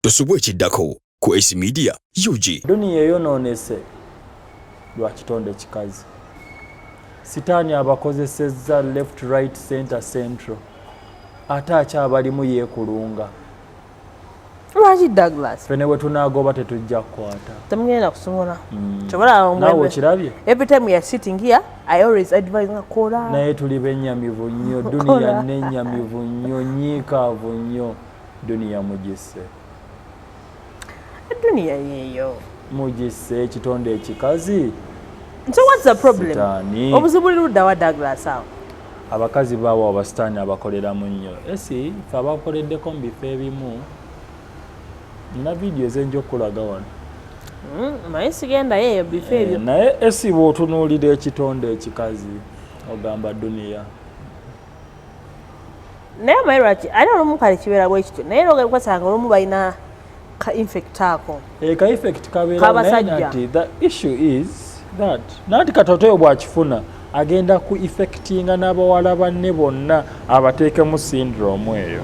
Tosubwe ekiddako ku AC Media UG. Duniya eyonoonese lwa kitonde kikazi. Sitaani abakozesezza left right center central. Ate akyabalimu yeekulunga. Lwaki Douglas? Fene we tunaagoba tetujja kukwata. Temugenda kusobola. Naawe okirabye? Every time we are sitting here, I always advise Kola. Naye tuli bennyamivu nnyo. Duniya nennyamivu nnyo, nyiikaavu nnyo. Duniya mugisse. Duniya yeeyo. Mugisse ekitonde ekikazi. So what's the problem? Sitaani. Obuzibu ludda wa Douglas awo? Abakazi baawo abasitaani abakoleramu nnyo. Esi ffe abakoleddeko mu bifo ebimu. Na video ezenja okulaga wano. Naye sigenda yeeyo bifo ebyo. Naye esi bw'otunuulira ekitonde ekikazi ogamba Duniya. Naye amaye lwaki ate olumu kale kibeera bwe kityo. Naye lwogera kwasanga olumu balina ka infect ako. Ka infect kabeera naye nti the issue is that nanti katotoyo bw'akifuna agenda ku effectinga n'abawala banne bonna abateekemu syndrome eyo.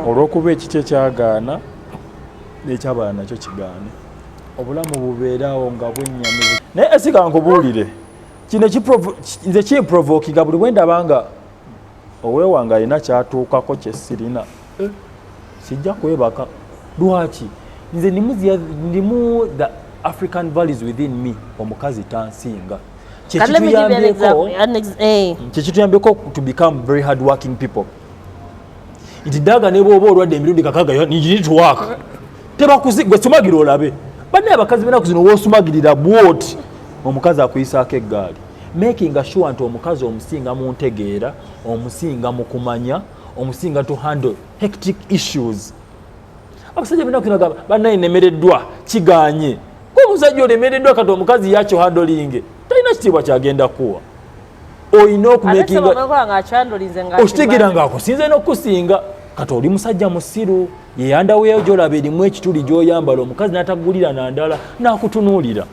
Olw'okuba ekiki ekyagaana n'ekyabala nakyo kigaane. Obulamu bubeerawo nga bwennyamivu. Naye esiga nkubuulire kino nze kimprovokinga buli bwe ndaba nga oweewange alina kyatuukako kye sirina. Sijja kwebaka. Lwaki? Nze ndimu the African values within me. Omukazi tansinga. Kyekituyambyeko to become very hard working people. Nti Daga ne bw'oba olwadde emirundi kakaaga you need to work. Gwe sumagira olabe. Banne abakazi bena kuzino w'osumagirira bw'oti omukazi akuyisaako eggaali. Making sure nti omukazi omusinga mu ntegeera, omusinga mu kumanya, omusinga to handle hectic issues. Abasajja bena kuzino bannaye nemereddwa kigaanye. Omusajja olemereddwa kati omukazi yakyo handling. Talina kitiibwa kyagenda kuwa. Oyina okumakinga okitegeera ng'akusinze n'okusinga kati oli musajja musiru yeyandaweeyo gy'olaba erimu ekituli gy'oyambala omukazi n'atagulira nandala n'akutunuulira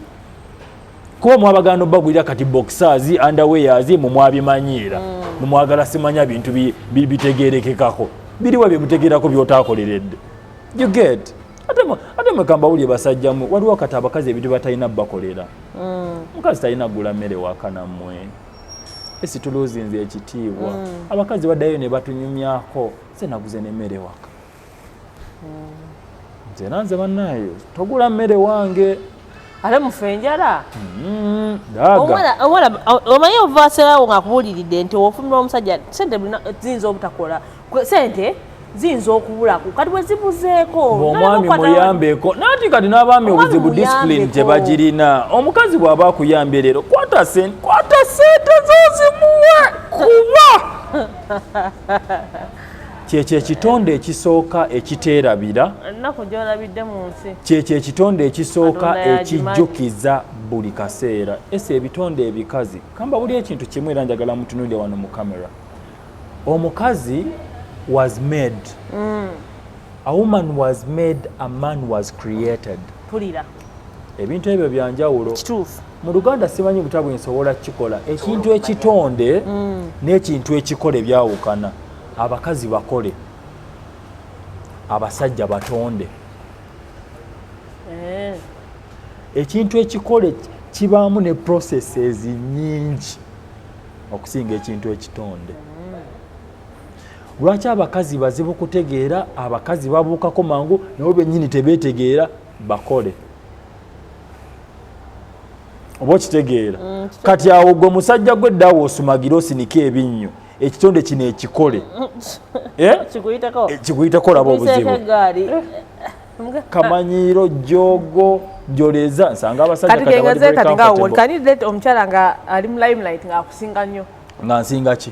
kuba mwabaganda obbagulira kati boxers underwears mumwabimanyiira mumwagala simanya bintu bitegeerekekako biriwa bye mutegeerako by'otaakoleredde you get ate mwekamba wuli basajjamu waliwo kati abakazi ebintu batalina bakolera omukazi talina gula mmere wakanammwe esi tuluzinze ekitiibwa abakazi baddayo ne batunyumyako se naguze n'emmere waka nze nanze bannaayo togula mmere wange ate mufe enjala Daga omanyi ovaaserawo ng'akubuuliridde nti ofumira omusajja sente ziyinza obutakola sente ziyinza okubulaku kati bwe zibuzeeko omwami muyambeeko nanti kati n'abaami obuzibu discipline tebagirina omukazi bw'aba akuyambye leero kwata sente zozimuwe kuba kyekyo ekitonde ekisooka ekiteerabira ennaku gy'olabidde mu nsi kyekyo ekitonde ekisooka ekijjukiza buli kaseera ese ebitonde ebikazi kamba buli ekintu kimu era njagala mutunuulire wano mu kamera omukazi was made. A woman was made, a man was created. Pulira. Ebintu ebyo byanjawulo. Kituufu. Mu Luganda simanyi butabu nsobola kikola. Ekintu ekitonde n'ekintu ekikole byawukana. Abakazi bakole. Abasajja batonde. Ekintu ekikole kibaamu ne processes nyingi okusinga ekintu ekitonde. Lwaki abakazi bazibu kutegeera abakazi babuukako mangu nabo bennyini tebeetegeera bakole oba okitegeera kati awo gwe musajja gwe eddaawo osumagira osinike ebinnyo ekitonde kino ekikole kikuyitako laba obuzibu kamanyiiro jogo njoleza nsanga abasajja kati nga omukyala nga ali mu limelight ng'akusinga nnyo nga nsinga ki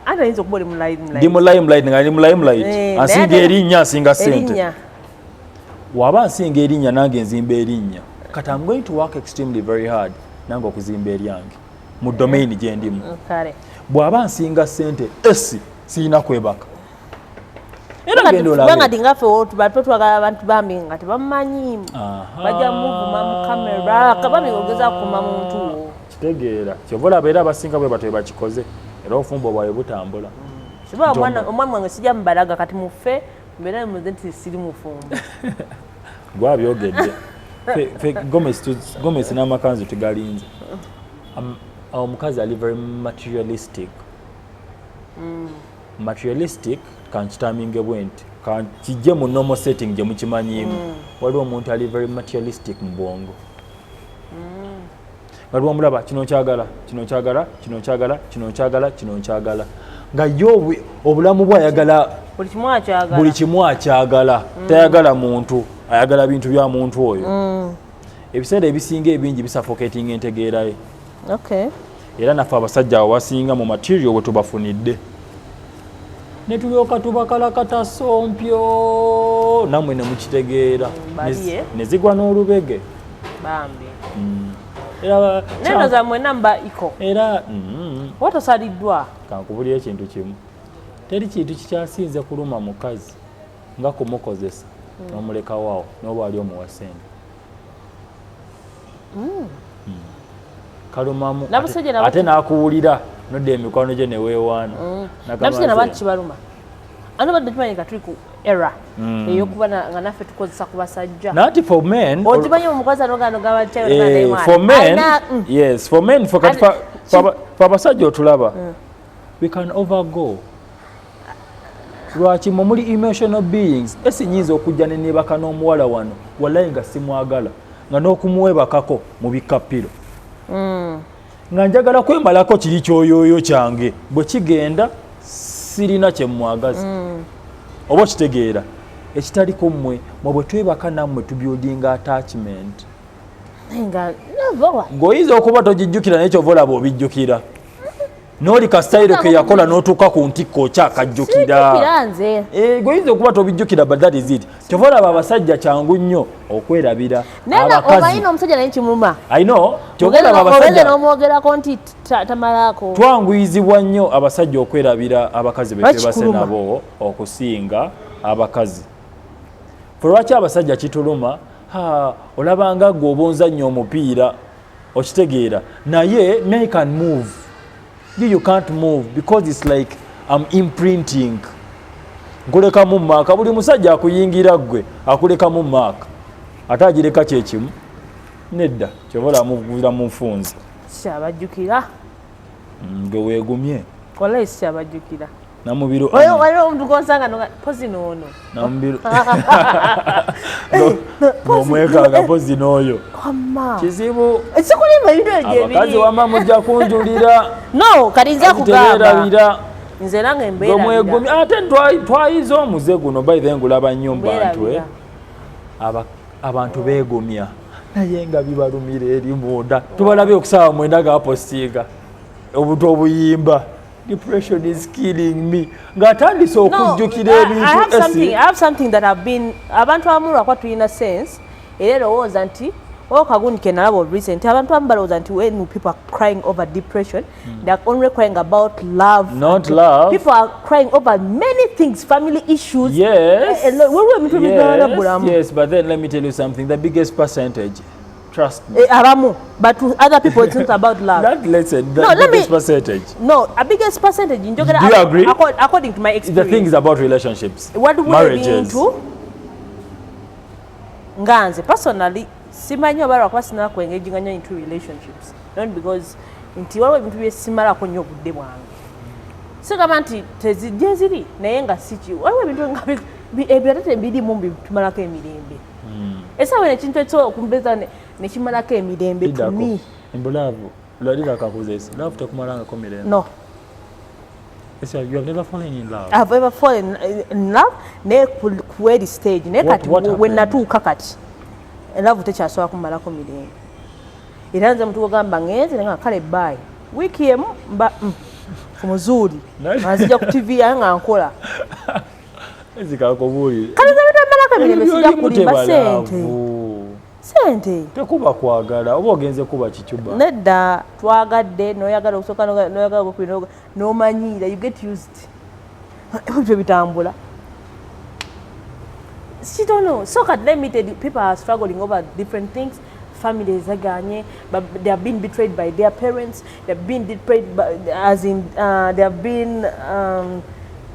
ayinza okuba oli mu limelight ndi mu limelight nga ndi mu limelight asinga erinnya asinga ssente waba nsinga erinnya nange nzimba erinnya kati I'm going to work extremely very hard nange okuzimba eryange mu domain gye ndimu bw'aba nsinga ssente esi sirina kwebaka era genda olabe ngaffe twagala abantu bambi nga tebamumanyi bajja muvuma mu kamera kabambi ogeza kuma muntu kitegeera kyova olaba era abasinga bwe batwe bakikoze era ofumbo bwawe butambula omwami wange sijja mubalaga kati muffe mbera muze nti siri mufumbo gwabyogedde fe Gomez n'amakanzu tegalinze omukazi ali very materialistic materialistic kankitaminge bwenti kijje mu normal setting gye mukimanyiimu waliwo omuntu ali very materialistic mu bwongo waliwo omulaba kino kyagala kino kyagala kino kyagala kino kyagala kino kyagala nga yo obulamu bwe ayagala buli kimu akyagala tayagala muntu ayagala bintu bya muntu oyo ebiseera ebisinga ebingi bisuffocating entegeera ye era naffe abasajja awasinga mu material bwe tubafunidde ne tulyoka tubakalakata sompyo namwe ne mukitegeera ne zigwa n'olubege neno zammwe namba iko era watosaliddwa kankubulira ekintu kimu teri kintu kikyasinze kuluma mukazi nga kumukozesa n'omuleka waawo n'oba ali omuwasente kalumamu ate n'akuwulira nodda emikwano gye neweewaana nabasajja nabandi kibaluma ano badde tumanyika tuli ku era eyokuba nga naffe tukozesa ku basajja nati for men okimanyi omukazi anogano for men yes for men for abasajja otulaba we can overgo lwaki mwe muli emotional beings esinyinza okujja nenebaka n'omuwala wano wallahi nga simwagala nga n'okumuwebakako mu bikapiro nga njagala kwemalako kiri kyoyoyo kyange bwe kigenda sirina kyemwagaza oba kitegeera ekitaliko mmwe mwe bwe twebaka nammwe tubyodinga attachment ng'oyinza okuba togijjukira naye kyova olaba obijjukira n'oli kasitayiro ke yakola n'otuuka ku ntikko okyakajjukira gweoyinza okuba tobijjukira but that is it kyova olaba abasajja kyangu nnyo okwerabira abakazi omusajja naye kimuluma kyova olaba abasajja n'omwogerako nti tamalako twanguyizibwa nnyo abasajja okwerabira abakazi be twebase nabo okusinga abakazi fe lwaki abasajja kituluma olabanga gwe obonza nnyo omupiira okitegeera naye me can move you can't move because it's like I'm imprinting nkuleka mu maaka buli musajja akuyingira gwe akuleka mu maaka ate agireka kyekimu nedda kyobola muvira mu nfunzi kyabajjukira gwe weegumye kola esi kyabajjukira namubiro waliwo omuntu gonsanga pozi noono namubiro nomwekanga pozi n'oyo kizibu ekikulimba ebintu ebyo abakazi wama mujja kunjulira no kati nza kugamba nze nange embeera ate twayiza omuze guno by the ngulaba nnyo bantu abantu beegomya naye nga bibalumira eri munda tubalabye okusaba mwenda gapostinga obuto obuyimba depression is killing me ngatandise okujjukira ebintu I have something that I've been abantu amulwa kwa tulina sense era erowooza nti okagundi ke nalaba recent abantu abamu balowooza nti when people are crying over depression they are only crying about love not love people are crying over many things family issues yes yes but then let me tell you something the biggest percentage trust me abamu but to other people it's not about love biggest percentage a biggest percentage do you agree according to my experience the thing is about relationships marriages nganze personally simanyi oba lwakuba sinala kuengaging nnyo into relationships not because nti waliwo ebintu byesimalako nnyo obudde bwange sigamba nti tezijje ziri naye nga siki waliwo ebintu nga ebiratate birimu bitumalako emirembe esawe nekintu ekyokumbeza nekimalako emirembe tumi embulaavu lwalira kakuzesi laavu tekumalangako mirembe no you have never fallen in love I've ever fallen in love naye kuweri stage naye kati wenatuuka kati love tekyasobola kumalako mirembe era nze mutu ogamba ngenze naye nga kale bye wiiki emu mba kumuzuuli azija ku tv yaye nga nkola ezikakubuulire kale zabitamalako emirembe sijja kulimba sente tekuba kwagala oba ogenze kuba kicuba nedda twagadde noyagala okusooka noyagala okubiri nomanyiira you get used ebyo bitambula she don't know so limited people are struggling over different things families aganye but they have been betrayed by their parents they have been betrayed by, as in they have been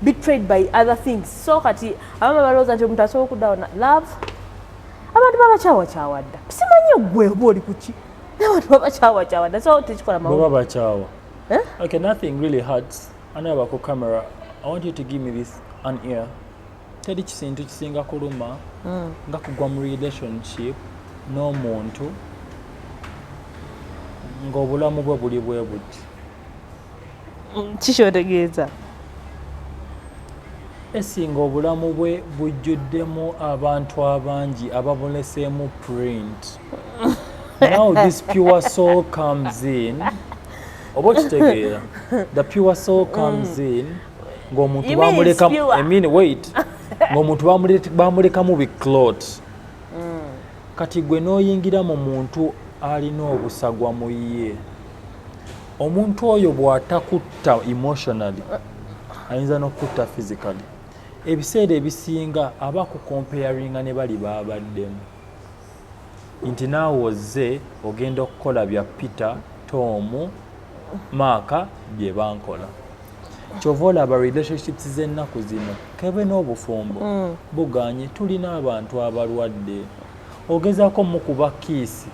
betrayed by other things. So kati abama balooza nti omuntu asobola okuddawo love abantu babakyawa dda simanyi gwe oba oli kuki abantu babakyawa dda so tekikola mawulire babakyawa. Okay, nothing really hurts. Anaba ku camera, I want you to give me this an ear. Teri kisintu kisinga kuluma nga kugwa mu relationship n'omuntu ng'obulamu bwe buli bwe buti. Kikyotegeeza esinga obulamu bwe bujjuddemu abantu abangi ababuleseemu print. Now this pure soul comes in. Oba okitegeera, the pure soul comes in ng'omuntu ng'omuntu bamulekamu biclot. Kati gwe n'oyingira mu muntu alina obusagwa mu ye, omuntu oyo bw'atakutta emotionally ayinza n'okutta physically. Ebiseera ebisinga aba ku comparinga ne bali babaddemu nti naawe ozze ogenda okukola bya Peter, Tom, Maaka bye bankola. Kyova olaba relationships z'ennaku zino kebe n'obufumbo buganye. Tulina abantu abalwadde, ogezaako mukuba kiisi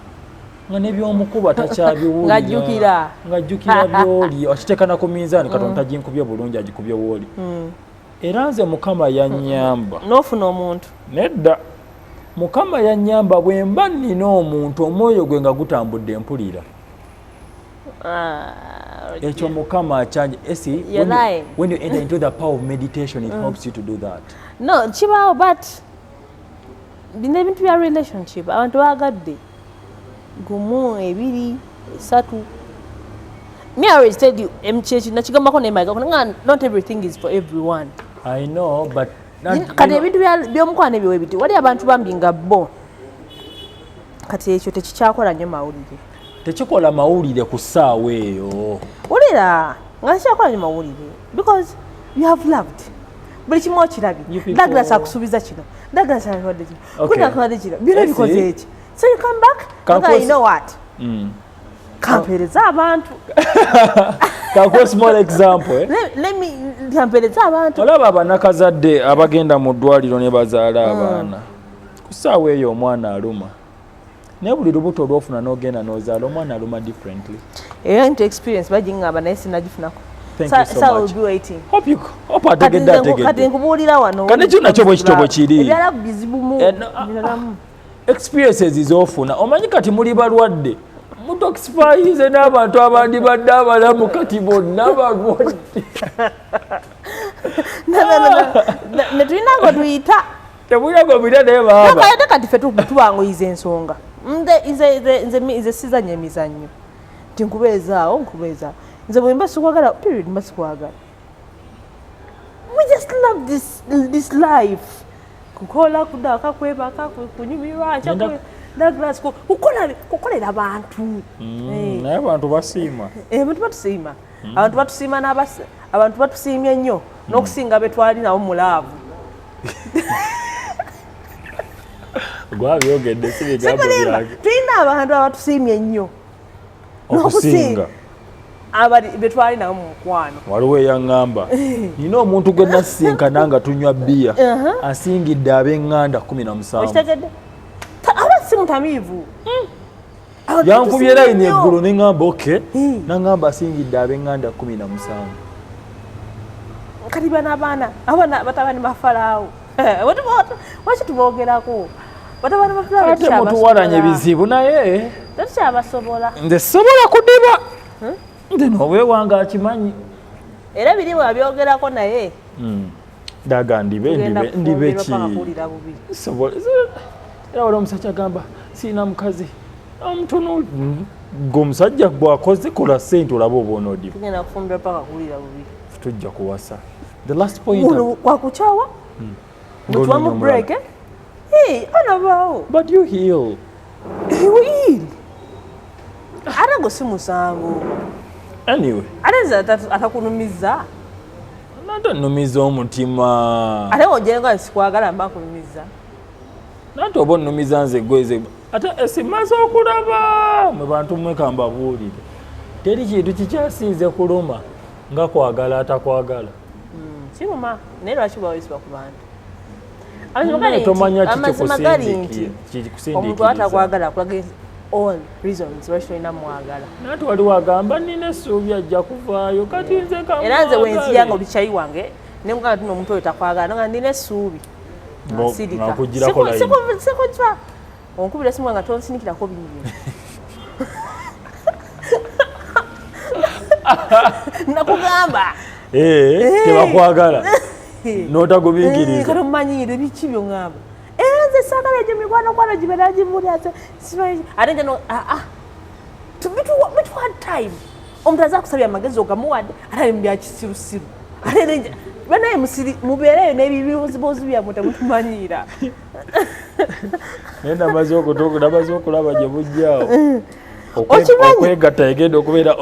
nga nebyomukuba takyabiwulira ng'ajjukira by'oli akiteeka na ku minzaani Katonda taginkubye bulungi agikubye w'oli. Era nze Mukama yannyamba n'ofuna omuntu nedda. Mukama yannyamba bwe mba nnina omuntu omwoyo gwe nga gutambudde mpulira. Ekyo Mukama akyanje. When you enter into the power of meditation, it helps you to do that. No, kibaawo but bino ebintu bya relationship abantu bagadde gumu, ebiri, esatu. Me I always tell you, nakigambako ne Mike, not everything is for everyone. I know, but kati ebintu by'omukwano ebyo webiti wali abantu bambi nga bo kati ekyo tekikyakola nnyo mawulire. Tekikola mawulire ku ssaawa eyo. Wulira nga tekikyakola nnyo mawulire because you have loved. Buli kimu okirabye. Douglas akusuubiza kino. Douglas akodde kino. Kuna akodde kino. Byonna bikoze eki. So you come back, you know what? Kampereza abantu. Kakuwa small example. Let me kampereza abantu. Olaba abanakazadde abagenda mu ddwaliro ne bazaala abaana. Ku ssaawa eyo omwana aluma. Naye buli lubuto olwofuna n'ogenda n'ozaala omwana aluma differently. Into experience bagingamba naye sinagifunako. Thank you so much. Will be waiting. Hope ategedde ategedde. Kati nkubuulira wano. Kati kyo nakyo bwe kitobo kiri. Ebyala bizibu mu. Experiences izofuna. Omanyi kati muli balwadde. Mutoxifize n'abantu abandi badde abalamu kati bonna balwadde. Ne tulina ngo tuyita. Tebulina ngo bira naye baaba. Kati kati ffe tubangoyiza ensonga. Nze sizannya emizannyo. Nti nkubeezaawo. Nze bwe mba sikwagala period mba sikwagala. We just love this life. Kukola kudaka kwebaka kunyumirwa Douglas kukolera abantu. Naye abantu basiima. Abantu batusiima. Abantu batusiima abantu batusiimye nnyo n'okusinga be twali nabo mu laavu. Gwabyogedde si bigambo byange. Tulina abantu abatusiimye nnyo n'okusinga be twali nabo mu mukwano. Waliwo eyaŋŋamba nina omuntu gwe nasisinkana nga tunywa bbiya asingidde ab'eŋŋanda 17. Okitegedde? Aba si mutamiivu. Yankubye layini eggulu ne ŋŋamba okay, naŋŋamba asingidde ab'eŋŋanda 17. Kati bana abaana batabani ba Falaawo. Waki tuboogerako? Batabani ba Falaawo ate mutuwalanye bizibu naye tekyabasobola. Nze sobola kudiba. Nze n'obwewange akimanyi. Era birimu abyogerako naye. Daga ndibe ki? Sobola. Era wali omusajja agamba siina mukazi. Omutono g'omusajja bw'akoze kola ssente olaba oba onoodiba. Tugenda kufumbira paka kuwulira bubi. Tujja kuwasa. The last point. Wakukyawa? Mutuwamu break, eh? Hey, anabaawo. But you heal. You heal. Ate gwe si musango. Anyway. Ate atakunumiza. Natannumiza omutima. Ate ojenga sikwagala mba kunumiza. Nante oba onnumiza nze gweze. Ate esimaze okulaba mwe bantu mweka mbabuulire. Teri kintu kikyasinze kuluma nga kwagala atakwagala. kiruma naye lwaki bawesibwa ku bantu amazima gali nti omuntu atakwagala akulaga all reasons lwaki tolina mwagala nati waliwo agamba nina essuubi ajja kuvaayo kati nze era nze wenziyanga olukyayi wange nemugamba tino omuntu oyo takwagala nga ndina essuubi sikujwa onkubira simu nga tonsinikirako bingi nakugamba tebakwagala n'otagubingiriza kati omumanyire biki byoŋŋamba era nze saagala egyo mikwano gibeera givulya ate njano bituwa time omuntu aza kusabya amagezi ogamuwadde ate ali mu byakisirusiru ate banaye mubeereyo n'ebibuuzibuuzi byammwe temutumanyiira naye namaze okulaba gye bujjaawo okwegatta egenda okubeera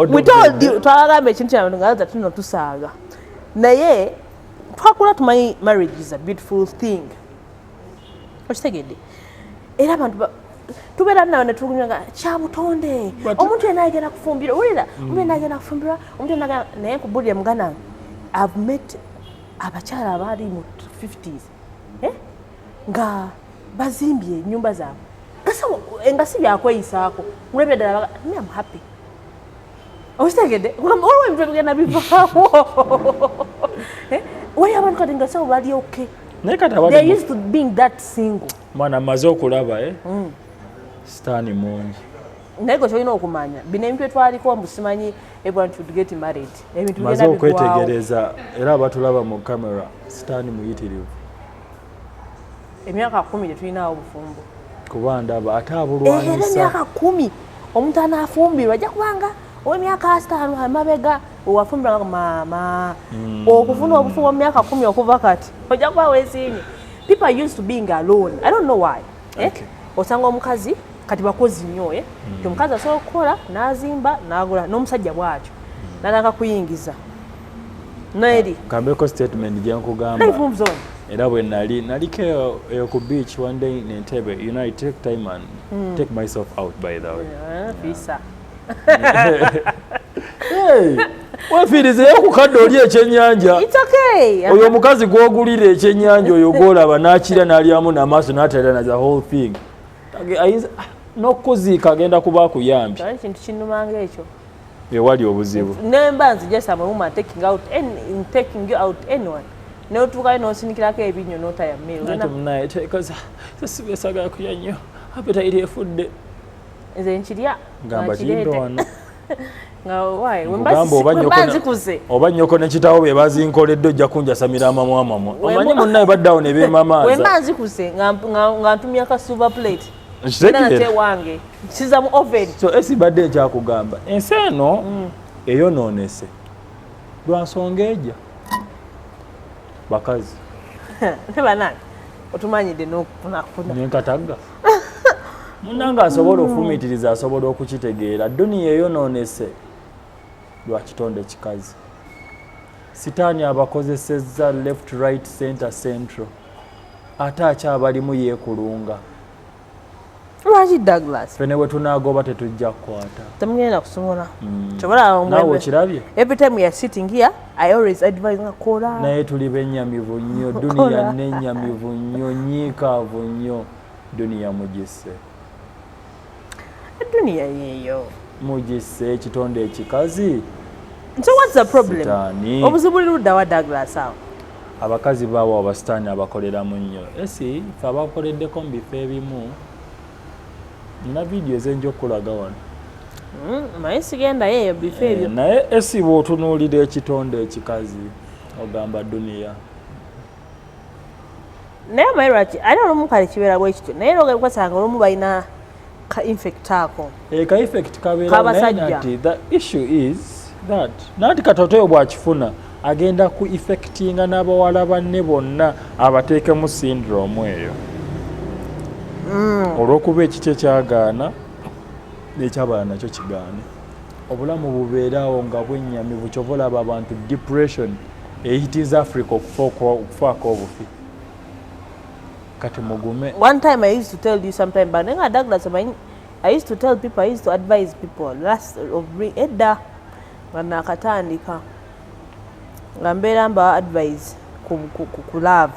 twagamba ekintu kyabantu nga tuno tusaaga naye twakula tumanyi marriage is a beautiful thing okitegedde era abantu tubeera nawe netulugunyanga kyabutonde omuntu yena agenda kufumbirwa owulira omuntu yena agenda kufumbirwa omuntu yena naye nkubulire mugana I've met abakyala abaali mu 50s nga bazimbye ennyumba zaabwe nga si byakweyisaako mulebye ddala I'm happy okitegedde waliwo ebintu ebigenda bivaawo waliwo abantu kati nga sawo bali okay they used to being that single mwana amaze okulaba sitaani mungi naye gwe kyolina okumanya bino ebintu etwaliko mbu simanyi everyone should get married ebintu maze okwetegereza era abatulaba mu kamera sitaani muyitirivu emyaka 10 tetulinawo bufumbo kuba ndaba ate abulwanyisa emyaka 10 omuntu anaafumbirwa ajja kubanga ow'emyaka 5 amabega owafumbirwa maama okufuna obufumbo mu myaka 10 okuva kati ojja kuba weesiimye people used to being alone I don't know why osanga omukazi kati bakozi nnyo omukazi asobola okukola n'azimba n'agula n'omusajja bw'atyo n'ataka kuyingiza noeri kambeko statement gyenkugamba era bwe naliko eyo ku beach one day in Entebbe I take time and take myself out by the way fisa wefiirizeyo ku kadde oli ekyennyanja oyo omukazi gw'ogulira ekyennyanja oyo gw'olaba n'akira n'alyamu n'amaaso n'atalana the whole thing n'okuziika agenda kuba akuyambye ekintu kinnumanga ekyo ewali obuzibu nemba nzijasa mawuma taking you out anyone n'otuukayo n'osinikirako ebinyo n'otayammeerunaye sibesagala kulya nnyo apetaiti efudde nze nkirya gamba kimbe wano oba nnyoko nekitawo be bazinkoledde ojja kunjasamira amamwamamwa omanyi munnaye baddawo ne beemamaaza wemba nzikuse nga ntumya ka silver plate nate wange nkiza mu oven so esibadde ekyakugamba ensi eno eyonoonese lwa nsonga ejja bakazi ne banange otumanyidde n'okufunakufuna nenkatagga munnanga asobola ofumiitiriza asobola okukitegeera duniya eyonoonese lwa kitonde kikazi sitaani abakozesezza left right center central ate akyabalimu yeekulunga lwaki Douglas fene we tunaagoba tetujja kukwata temugenda kusobola nawe okirabye every time we are sitting here I always advise nga kola naye tuli bennyamivu nnyo duniya nennyamivu nnyo nyiikaavu nnyo duniya mugisse duniya yeeyo mugisse ekitonde ekikazi so what's the problem obuzibu buli ludda wa Douglas awo abakazi baawo abasitaani abakoleramu nnyo esi fe abakoleddeko mu bifo ebimu nina vidiyo ezenja okulaga wano naye sigenda yeeyo bifo ebyo naye esi bw'otunuulira ekitonde ekikazi ogamba duniya naye amaye lwaki ate olumu kale kibeera bwe kityo naye lwasanga olumu balina ka infect ako ka infect kabeera nati the issue is that nati katotoyo bw'akifuna agenda ku effectinga n'abawala banne bonna abateekemu syndrome eyo olw'okuba ekikye kyagaana n'ekyabala nakyo kigaane obulamu bubeerawo nga bwennyamivu kyova olaba abantu depression eyitiza Africa okufaako obufi kati mugume one time I used to tell you sometime but nga Douglas I used to tell people I used to advise people last of edda nga nakatandika nga mbeera mba advice ku love,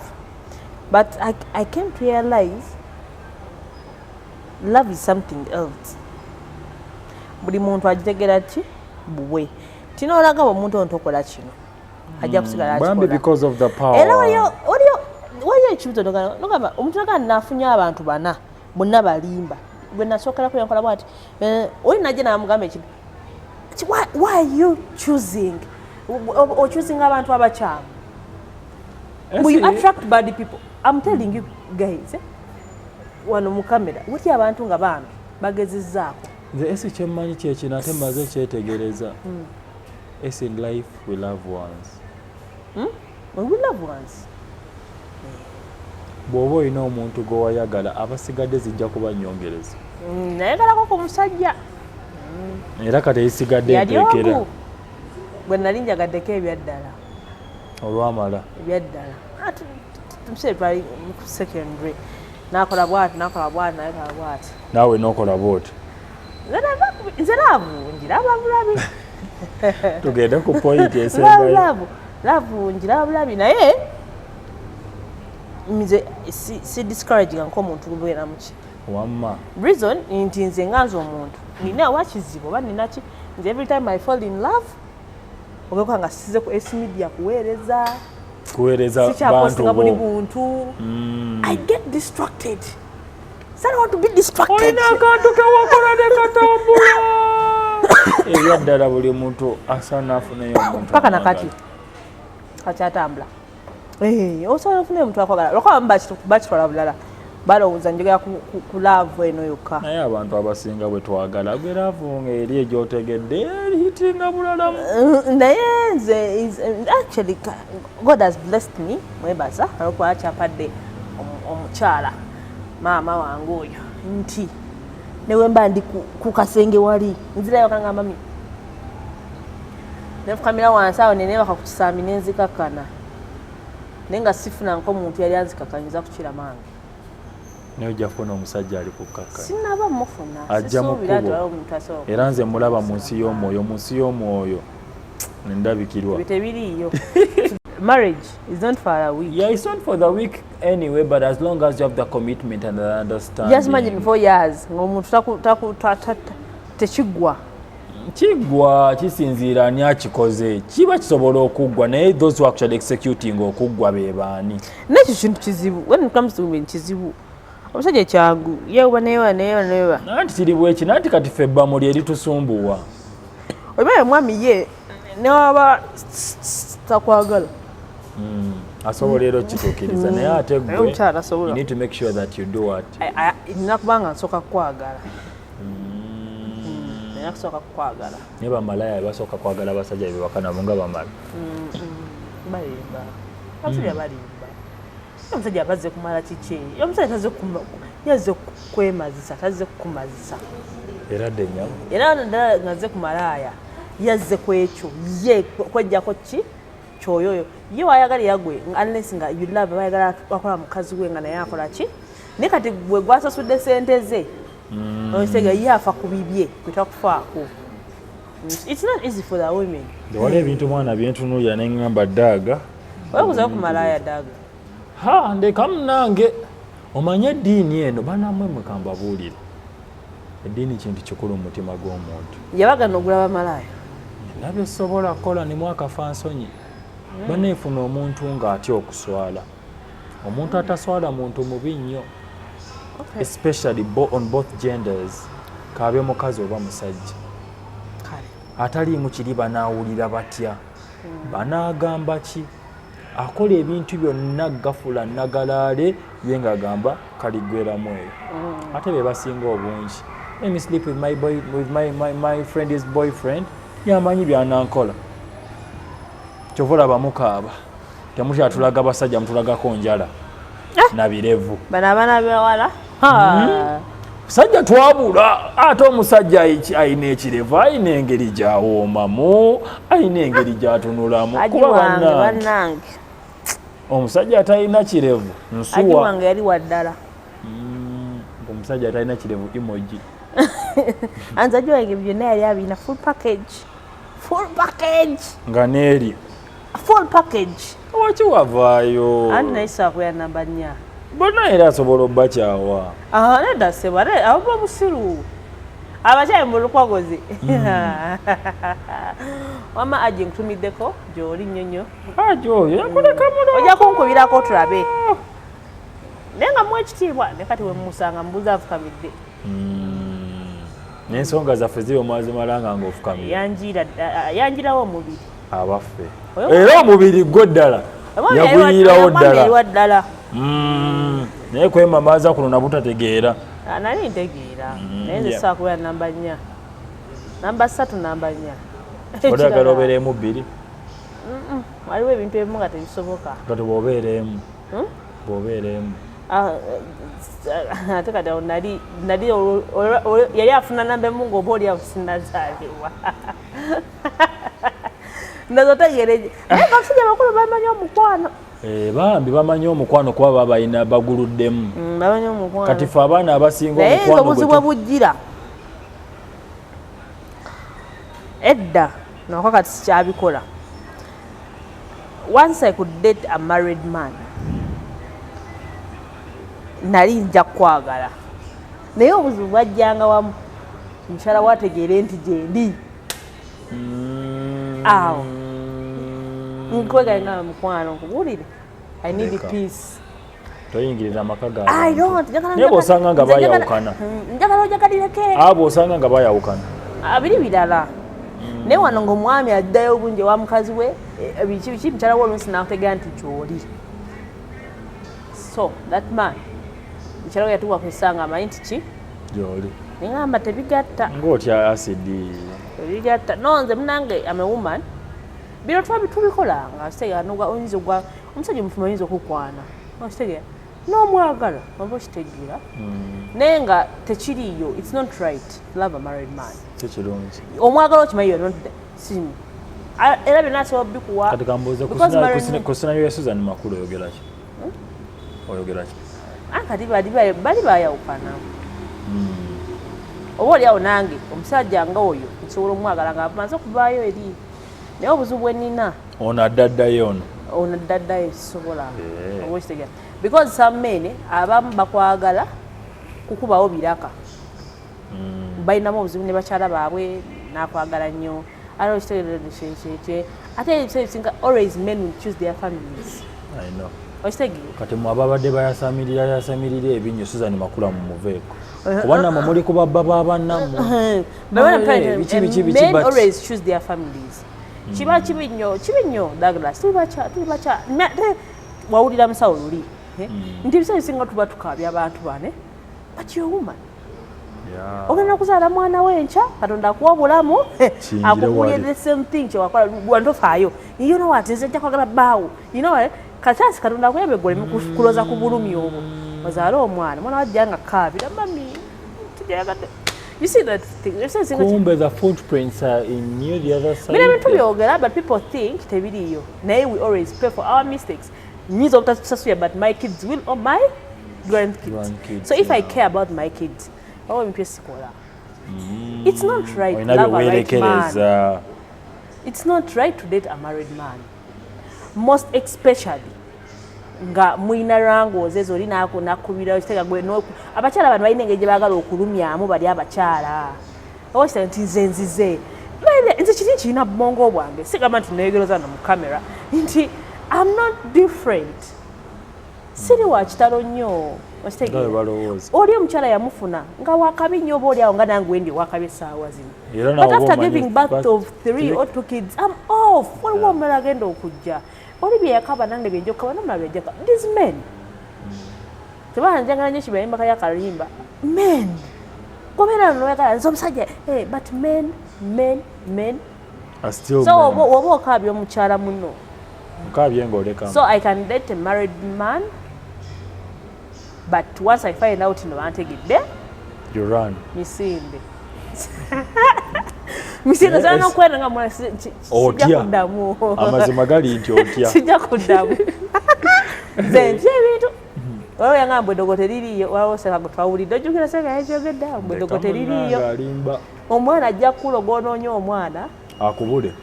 but I came to realize love is something else. Buli muntu agitegera ki buwe tinoolaga omuntu ontokola kino ajja kusigala akikola because of the power. Era waliyo ekibuto nogamba omuntu nagamba nafunye abantu bana bonna balimba bwe nasookera kuyankola bwati oli najja namugamba ekintu why are you choosing abantu abakyamu? We attract bad people. I'm telling you guys, wano mu kamera wati abantu nga bambi bagezizzaako. Nze esi kyemmanyi kyekino ate mmaze kyetegereza. Esi in life we love ones. We love ones. Bw'oba olina omuntu gwe wayagala abasigadde zijja kuba nnyongereza. Nayagalako ku musajja. Era kati eyisigadde empeekera. Bwe nali njagaddeko ebyaddala. Olwamala. Ebyaddala. Tumusee twali mu secondary. Nakola bwati. Naawe n'okola bwoti. Nze laavungira bulabi. Tugende ku point esembayo. Laavungira bulabi naye nze si discouraging nk'omuntu gubeera muki. Wamma. Reason nti nze nganze omuntu nina wakizibu oba ninaki nze every time I fall in love ogekwa nga size ku S media kuweereza bantu bo buli muntu. I get distracted. So I want to be distracted. Olina akantu kewakola ne katambula. Ebyaddala buli muntu asaana afuneyo omuntu. Paka nakati kakyatambula. Osobola ofuna omuntu akwagala lwakaba bakitwala bulala balowooza njogera ku laavu eno yokka. Naye abantu abasinga bwe twagala gwe laavu ng'eri egyotegedde erihitinga bulala. Naye nze actually God has blessed me mwebaza olwokuba akyapadde omukyala maama wange oyo nti newe mba ndi ku kasenge wali nzirayo kanga mami nefukamira wansi awo nenebaka ku kisambi nenzikakkana naye nga sifuna nk'omuntu yali anzikakkanyiza kukira mange. Naye ojja kufuna omusajja ali kukkakka. Sinaba mufuna. Ajja mu kkubo. Era nze mulaba mu nsi y'omwoyo nendabikirwa. Bitebiriiyo. Marriage is not for a week. Yeah, it's not for the week anyway, but as long as you have the commitment and the understanding. Just imagine 4 years ng'omuntu tekigwa. Kigwa kisinziira ani akikoze kiba kisobola okuggwa naye those who actually executing okuggwa be baani. N'ekyo kintu kizibu when it comes to women kizibu. Omusajja kyangu yeewa neewa. Nanti kiri bweki nanti kati ffe ebbamu lye litusumbuwa. Oba mwami ye newaba takwagala. Asobola era okituukiriza naye ate gwe omukyala asobola. You need to make sure that you do what. Nina kubanga nsooka kukwagala. Nakusooka kukwagala. Naye bamalaya basooka kwagala abasajja be bakanabo nga bamala. Balimba. Abasajja balimba. Omusajja abazze kumala kiki? Omusajja yazze kwemazisa, tazze kukumazisa. Era ddenyamu. Era naddala ngazze ku malaaya yazze ku ekyo ye kwejjako ki kyoyoyo ye wayagala yagwe unless nga you love wayagala wakola mukazi we nga naye akola ki ne kati gwe gwasasudde sente ze osega ye afa ku bibye kwitakufaako. It's not easy for the women. Wale ebintu mwana byentunuulira ne ngamba daaga. Wakuza ku malaaya daaga. Ndeka munange omanye eddiini eno banamwe mwekambabuulire. Eddiini kintu kikulu mu mutima gw'omuntu. Yabagana ogulaba malaaya. Nabyo sobola kukola ne mwakafa nsonyi. Baneefuna omuntu ng'atya okuswala. Omuntu ataswala muntu mubi nnyo. Especially on both genders. Kaabe mukazi oba musajja. Ataliimu kiri banaawulira batya. Banaagamba ki? Akola ebintu byonna gafula nagalaale ye ng'agamba kaligweramu eyo. Ate be basinga obungi. Let me sleep with my friend's boyfriend. Yamanyi byanankola. Kyovula bamukaaba. Temukyatulaga basajja mutulagako njala. Nabirevu. Bana abaana b'ewala. Sajja twabula ate omusajja ayina ekirevu ayina engeri gy'awoomamu ayina engeri gy'atunulamu kuba bannange omusajja atalina kirevu nsuwa aji wange yali waddala omusajja atalina kirevu emoji anza aji wange byonna yali abina full package nga neeri full package. Waki wavaayo? Ani naye saakuya namba 4. Bonna era asobola obbakyawa. Nedda sebale aba musiru. Abakyali mu lukwagozi. Wama aje nkutumiddeko gy'oli nnyonnyo. Ajo yakuleka muno. Ojja kunkubirako tulabe. Naye nga muwa ekitiibwa ne kati we mmusanga mbuuza afukamidde. N'ensonga zaffe ziri omwazimalanga ng'ofukamira. Yanjirawo omubiri. Abaffe. Era omubiri gwo ddala. Yaguyirawo ddala. Naye kwemamaaza kuno nabutategeera. Nali ntegeera. Naye nze saakubeera namba 4. Namba 3 namba 4. Odagala obeeremu 2? Waliwo ebintu ebimu nga tebisoboka. Kati bw'obeeremu. Bw'obeeremu. Ate kati nali yali afuna namba emu ng'oba oli asinazaalibwa. Nazo tegeereje. Naye abasajja bakulu bamanyi omukwano. Bambi bamanyi omukwano kuba baba balina baguluddemu. Bamanyi omukwano. Kati ffe abaana abasinga omukwano. Naye obuzibu bujjira. Edda nako kati sikyabikola. Once I could date a married man, nali nja kwagala. Naye obuzibu bwajjanga wamu. Mukyala wategeere nti gyendi. Awo. Nkwegala nga mukwano nkubuulire. I need peace. Toyingirira amaka gaabwe. I don't. Naye bw'osanga nga bayawukana. Njagala ojagalireko. Bw'osanga nga bayawukana. Biri birala. Naye wano ng'omwami addayo obungi wa mukazi we, biki mukyala we oluusi n'akutegeera nti gy'oli. So that man, mukyala we yatuuka ku ssanga amanyi nti ki? Gy'oli. Nengamba tebigatta. Ng'otya asidi. Tebigatta. No, nze munange I'm a woman. Bino tubikolanga. Kitegeera oyinza ogwa omusajja omufuma oyinza okukwana. Okitegeera. N'omwagala oba okitegeera. Naye nga tekiriiyo. It's not right to love a married man. Tekirungi. Omwagala okimanyi not simu. Era byonna asobola bikuwa. Kati kambuuze ku sinaayo ya Susan Makulu oyogera ki? Oyogera ki? Kati bali bayawukana. Oba oliawo nange omusajja nga oyo nsobola omwagala nga amaze okuvaayo eri. Naye obuzibu bwe nnina. Ono addaddayo ono. Ono addaddayo kisobola. Oba okitegeera. Because some men abamu bakwagala kukubawo biraka. Balinamu obuzibu ne bakyala baabwe n'akwagala nnyo. Ate okitegeera kyekye. Ate ebisinga always men will choose their families. I know. Okitegeera. Kati mwe ababadde bayasamirira ebinnyo Susan Makula mu muveeko. Kuba namwe muli ku babba b'abannammwe. Men always choose their families. Kiba kibi nnyo Douglas. Tuli bakyala. Wawulira musawo luli. Nti ebiseera ebisinga tuba tukaabya abantu bane. But you're a woman. Ogenda okuzaala mwana w'enkya Katonda akuwa obulamu akugulira the same thing kyewakola gwantofaayo. You know what? Nze nja kwagala bbaawo. You know what? Kataasi Katonda akuyambe golemu kuloza ku bulumi obwo. Ozaale omwana wajja nga kaabira mami tujagadde. You see that thing? Kumbe the footprints are in near the other side. Bino bintu byogera but people think tebiriyo. Naye we always pay for our mistakes. Needs of that, but my kids will or my grandkids. So if I care about my kids, it's not right to love a right man. It's not right to date a married man. Most especially nga muina rango zezo linako nakubira okitega gwe no abakyala bano balina engeri baagala okulumyamu bali abakyala okitega nti nzenzize nze kiri kirina bongo bwange sigamba nti neegeroza no mu kamera nti I'm not different. Siri wa kitalo nnyo. Oli omukyala yamufuna nga wakabi nnyo oba oli awo nga nange wendi wakabi essaawa zino. But after giving birth of 3 or 2 kids, I'm off. Waliwo omulala agenda okujja. Oli bye yakaba nange bye njokaba n'omulala bye njaka. These men. Tebana njagala nnyo kibayimba kaya kalimba. Men. Kobeera n'oyagala nze omusajja. But men. Are still so oba okabya omukyala muno. So I can date a married man, but once I find out in the you run. Misinde. Misinde sana kwenda nga mwana sija kudamu. Amazima gali nti otia. Sija kudamu. Zenje bintu. Wao yangambwe dogoteririyo wao seka gutwawulidde jukira seka yajogedda mbwe dogoteririyo. Omwana ajja kulo gonoonyo omwana akubule.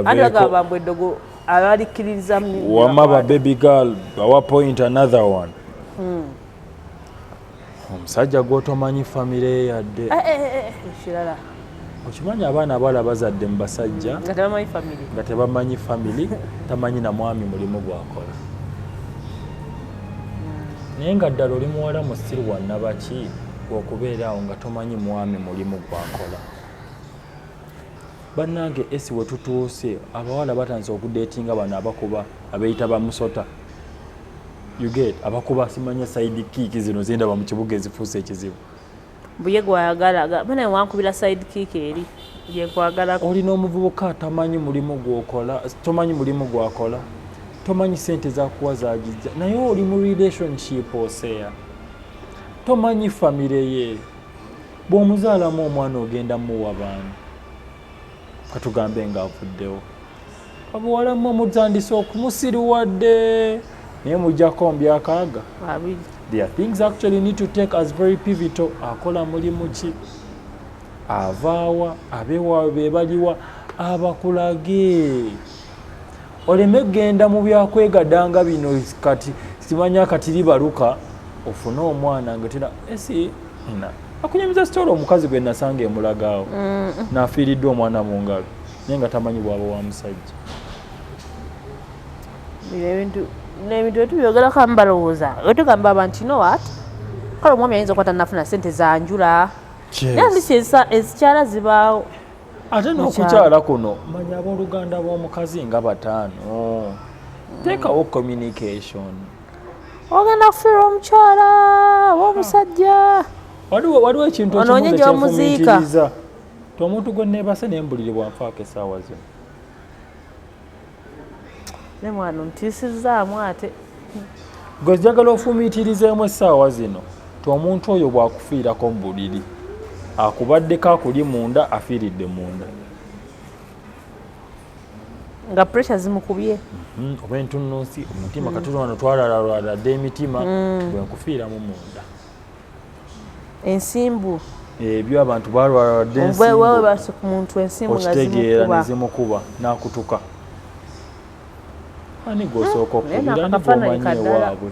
andagamba mbwe eddogo abalikkiririza wamaba baby girl point another one omusajja gwotomanyi famire yadde kirala okimanyi abaana abawala bazadde mu basajja nga tebamanyi famire tamanyi na mwami mulimu gwakola naye nga ddala oli muwala musiru wannabaki okubeeraawo nga tomanyi mwami mulimu gwakola bannange esi we tutuuse abawala batandise okudeetinga bano abakuba abeeyita bamusota yuget abakuba simanya side kick zino zindaba mu kibuga ezifuuse ekizibu buye gwayagala bana wankubira side kick eri yekwagala olina omuvubuka tamanyi mulimu gwokola tomanyi mulimu gwakola tomanyi sente zakuwa zagijja naye oli mu relationship oseya tomanyi famire ye bw'omuzaalamu omwana ogenda muwa baani katugambe nga avuddewo abuwala mmwe mutandise okumusiriwadde naye mujjako mbyakaaga there are things actually need to take as very pivotal akola mulimu ki avaawa abeewaawe be baliwa abakulage oleme genda mu byakwegadanga bino kati simanya kati libaluka ofune omwana nga tera esi akunyamiza sitoola omukazi gwe nasanga emulagaawo n'afiiriddwa omwana mu ngalo naye nga tamanyi bwaba wa musajja nebintu wetubyogeraku amu balowooza wetugamba abantu you know what kale omwami ayinza okuba tannafuna sente zanjula nalisi ezikyala zibaawo ate n'okukyala kuno manya abooluganda bw'omukazi nga bataano teekawo communication ogenda kufiirwa omukyala w'omusajja waliwo ekintu ekyefumiitiriza ti omuntu gwe neebase nembulire bwanfaako essaawa zino ne mwana ontiisizaamu ate gwe njagala ofumiitirizeemu essaawa zino ti omuntu oyo bwakufiirako mu buliri akubaddeko akuli munda afiiridde munda nga pressure zimukubye oba entunnunsi omutima katuno wano twalalalwadde emitima bwenkufiiramu munda ensimbu ebyo abantu balwaladde ensimbu okitegeera nezimukuba n'akutuka ani gwosooka okubira nigwomanyi ewaabwe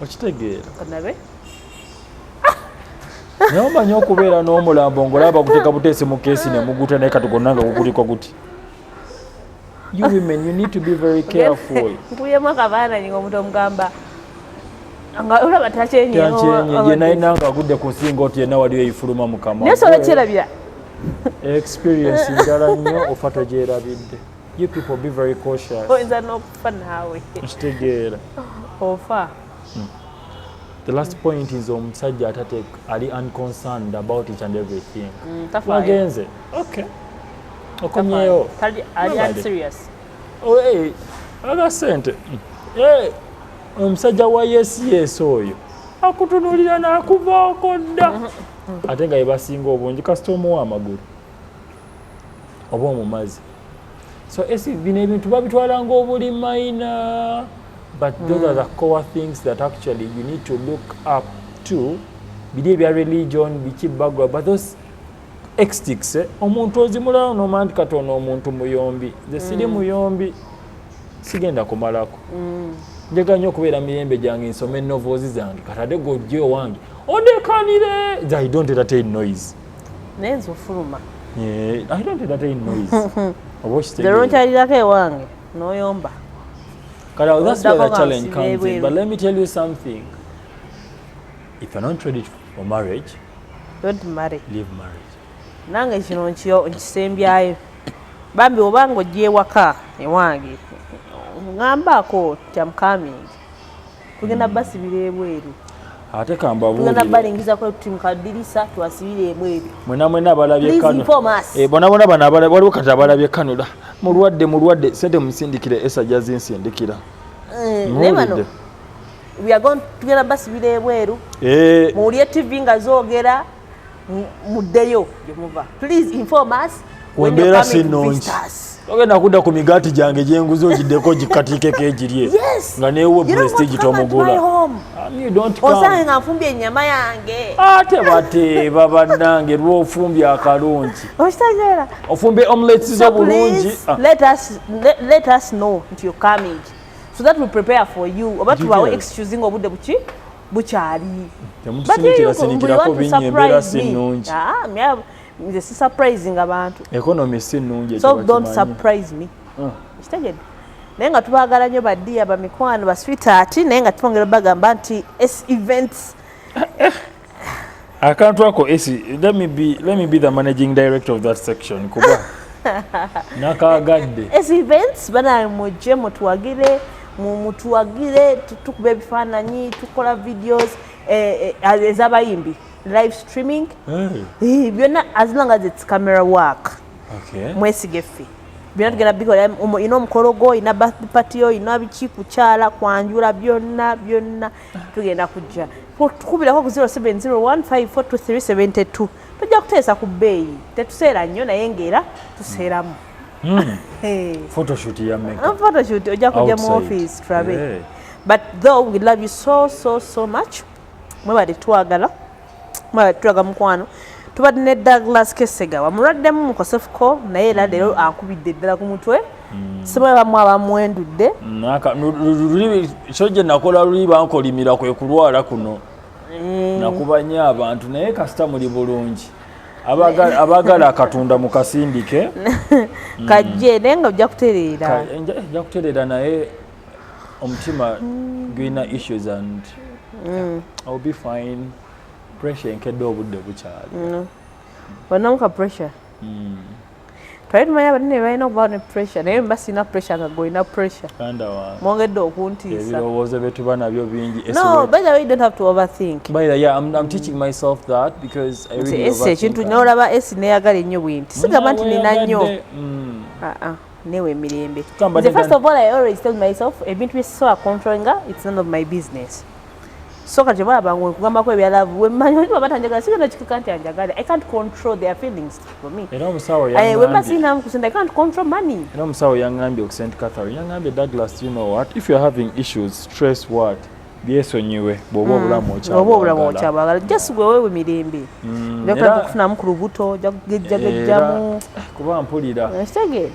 okitegeera naye omanyi okubeera n'omulambo ng'olaba guteeka buteesi mu keesi ne muguta naye kati gonna nga gukuliko guti you women you need to be very careful nkuyemu akabaananyi ng'omuntu omugamba nga olaba takyenyeyo ye nayina nga agudde ku nsinga oti yenna waliwo eyifuluma mukama naye sobola kyerabira experience njala nnyo ofa togyerabidde you people be very cautious oyinza n'okufa naawe nkitegeera ofa the last point is omusajja atate ali unconcerned about each and everything wagenze okay okomyeyo ali unserious aga sente omusajja wa yes oyo akutunulira n'akuvaako dda ate nga yebasinga obungi kasita omuwa amagulu oba omumazi so bino ebintu babitwala ng'obuli mayina but those are the core things that actually you need to look up to biri ebya religion biki background but those extics omuntu ozimulawo nomanya nti katono omuntu muyombi nze siri muyombi sigenda kumalako njagala nnyo okubeera mirembe gyange nsome novels zange katade gojje owange ondekanire I don't entertain noise naye nze ofuluma I don't entertain noise lero nkyalirako ewange n'oyomba kale that's where the challenge comes in but let me tell you something if you're not ready for marriage don't marry leave marriage nange kino nkisembyayo bambi obanga ojja ewaka ewange ngambako tyamkaming tugenda basibira ebweru ate kambabuulire tugenda balingizako tuti mukadirisa twasibire ebweru mwena abalabye kano bonabona bano waliwo kati abalabye kanula mulwadde sente musindikire esajja zinsindikira naye bano tugenda basibira ebweru muwulye tv nga zoogera muddeyo gyemuva please inform us when you're Wembeera coming to sinungi. visit us. Ogenda kudda ku migaati gyange gyenguzi ogiddeko gikatiikeko egirye. Yes. Nga neewe You don't prestige want to come at my tomugula. home. You don't come. Osange nga nfumbye ennyama yange. Ate bateeba bannange lw'ofumbye akalungi. Okitegeera? Ofumbye omelettes zo bulungi. Please let us know nti you're coming. So that we prepare for you. Oba tubawe excusing obudde bukyali. Temutusinikira sinikirako binyembeera sinungi. Nze si surprising abantu. Economy si nnungi. So don't surprise me. Kitegedde. Naye nga tubaagala nnyo baddiya bamikwano ba sweetheart naye nga twongera bagamba nti events. Akantu ako let me be the managing director of that section kuba nakagadde. Events bana mujje mutuwagire tukuba ebifaananyi tukola videos ez'abayimbi live streaming byonna as long as it's camera work. Mwesige ffe byonna tugenda bikola ina omukolo gwo ina birthday party yo ina biki kukyala kwanjula byonna tugenda kujja tukubirako ku 0701542372 tujja kuteesa ku bbeeyi tetuseera nnyo naye ng'era tuseeramu. Photoshoot ya makeup. Photoshoot ojja kujja mu office turabe. But though we love you so much. Mwebale twagala mukwano. Tubadde ne Douglas Kesega wamuladdemu mu Kosefuko naye era leero akubidde ddala ku mutwe. Sibaye bamwendudde. Kyojje nakola luli bankolimira kwe kulwala kuno. Nakubanya abantu naye kasita muli bulungi. Abagala akatunda mu kasindike. Kajje naye nga ojja kutereera. Ojja kutereera naye omutima gwina issues and I'll be fine. Pressure enkedde obudde bukyali. Banamuka pressure. Twali tumanya banne balina okuba ne pressure naye mba sina pressure nga gwolina pressure. Mwongedde okuntiisa. Ebirowoozo bye tuba nabyo bingi. No, by the way, you don't have to overthink. By the way, I'm teaching myself that because I really overthink. Ekintu n'olaba esi neeyagala ennyo bwinti. Sigamba nti nina nnyo. Newe emirembe. First of all, I always tell myself, ebintu bye sisobola controllinga, it's none of my business. So kati balabanga nkugambako ebyalavu wemmanyi oli batanjagala sigenda kikika nti anjagala. I can't control their feelings for me. Era omusawo yangambye. Wemba sina kusenda I can't control money. Era omusawo yangambye ku St. Catherine yangambye Douglas, you know what, if you're having issues, stress what, byesonyiwe bw'oba obulamu okyabwagala. Just gwewewe mirembe. Leka kufunamu ku lubuto ojja kugejjagejjamu. Kuba mpulira. Ekitegeera.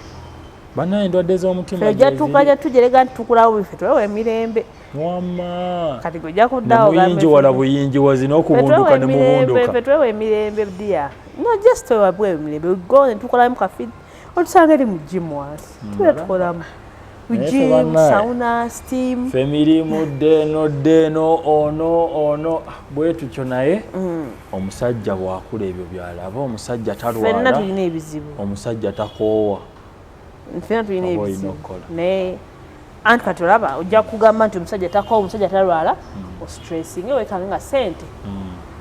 Banaye endwadde z'omutima ojja tukajja tujerega nti tukulawo bife twewe emirembe. Wama. Kati gojja kuddawo gambe. Buyinji wazina okubunduka ne mubunduka. Twewe emirembe dia. No just twewe emirembe. We go and tukolamu kafi. Otusanga eri mu gym wansi. Tuwe tukolamu. Gym, sauna, steam. Femirimu deno ono bwetu kyo naye omusajja bwakula ebyo byalaba omusajja talwala. Fenna tulina ebizibu. Omusajja takoowa. Fenna tulina ebizibu. Naye anti kati olaba ojja kugamba nti omusajja takoowa omusajja talwala ostressinga ewekanga nga ssente.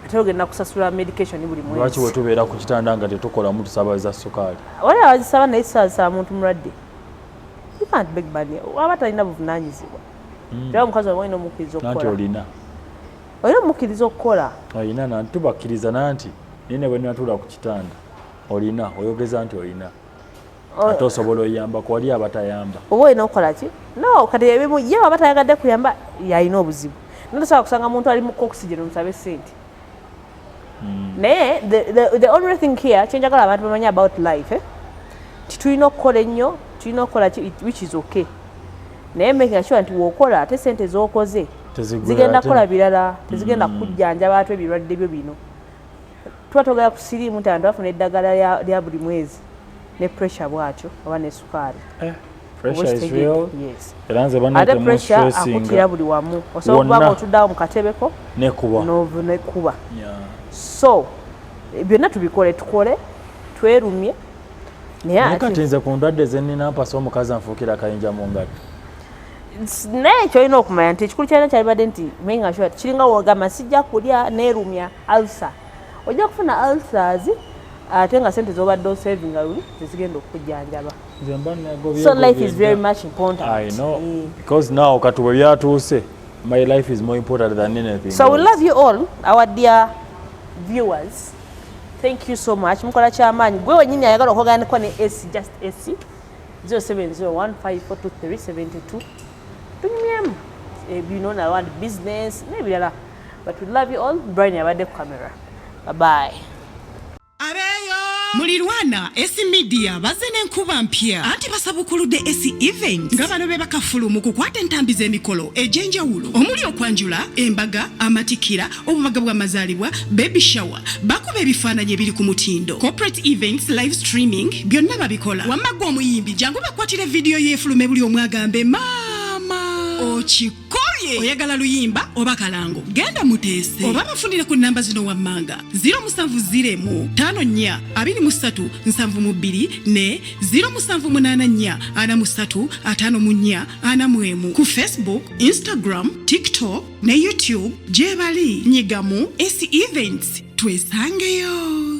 Ate ogenda kusasula medication buli mwezi. Lwaki we tubeera ku kitanda nga tetukolamu tusabaliza sukaali? Waliwo abazisaba naye sisabisa muntu mulwadde. You can't beg money. Waba talina buvunaanyizibwa. Era omukazi wawe olina omukkiriza okukola. Nanti olina omukkiriza okukola. Olina nanti tubakkiriza nanti nine bwe natuula ku kitanda. Olina oyogeza nti olina. Ate osobola oyambako wali abatayamba. Oba olina okukola ki? No, kati ebimu ye waba tayagadde kuyamba yalina obuzibu. Notosobola kusanga muntu ali mu oxygen omusabe ssente. Naye the only thing here kyenjagala abantu bamanya about life tulina okukola ennyo tulina okukola which is okay. Naye making sure nti w'okola ate ssente z'okoze zigenda kukola birala tezigenda kujjanjaba ate ebirwadde byo bino. Tuba togera ku siriimu nti abantu bafuna eddagala lya buli mwezi ne pressure bwatyo oba ne sukaali. Pressure is real. Yes. Ate pressure akutira buli wamu. Osobola okuba otuddawo mu katebeko nekuba. So byonna tubikole tukole twerumye. Naye kati nze ku ndwadde zenina mpasa omukazi anfuukira akayinja mu ngalo. Naye kyolina okumanya nti ekikulu kyalina kyalibadde nti making sure kiringa wogamba sijja kulya neerumya ulcer. Ojja kufuna ulcers ate nga sente z'obadde osavinga luli tezigenda okukujjanjaba. So life is very much important. I know. Because now kati bwe byatuuse my life is more important than anything. So we love you all, our dear viewers. thank you so much mukola kyamaanyi gwe wenyini ayagala okugaaniko ne AC just AC 0701542372 tunyumyemu ebinona around business n'ebirala but we love you all. Brian yabadde ku camera. Bye bye. Mulirwana esi media baze n'enkuba mpya anti basabukuludde esi event nga bano be bakafulumu kukwata entambi z'emikolo egy'enjawulo omuli okwanjula embaga amatikira obubaga bw'amazaalibwa baby shower bakuba ebifaananyi ebiri ku mutindo corporate events live streaming byonna babikola wamagwa omuyimbi jangu bakwatire vidiyo y'efulume buli omwagambe mama okikoye oyagala luyimba oba kalango genda muteese oba bafunire ku namba zino wammanga 0704242372 ne 0784435441 ku Facebook, Instagram, TikTok ne YouTube jebali nyigamu esi events twesangeyo.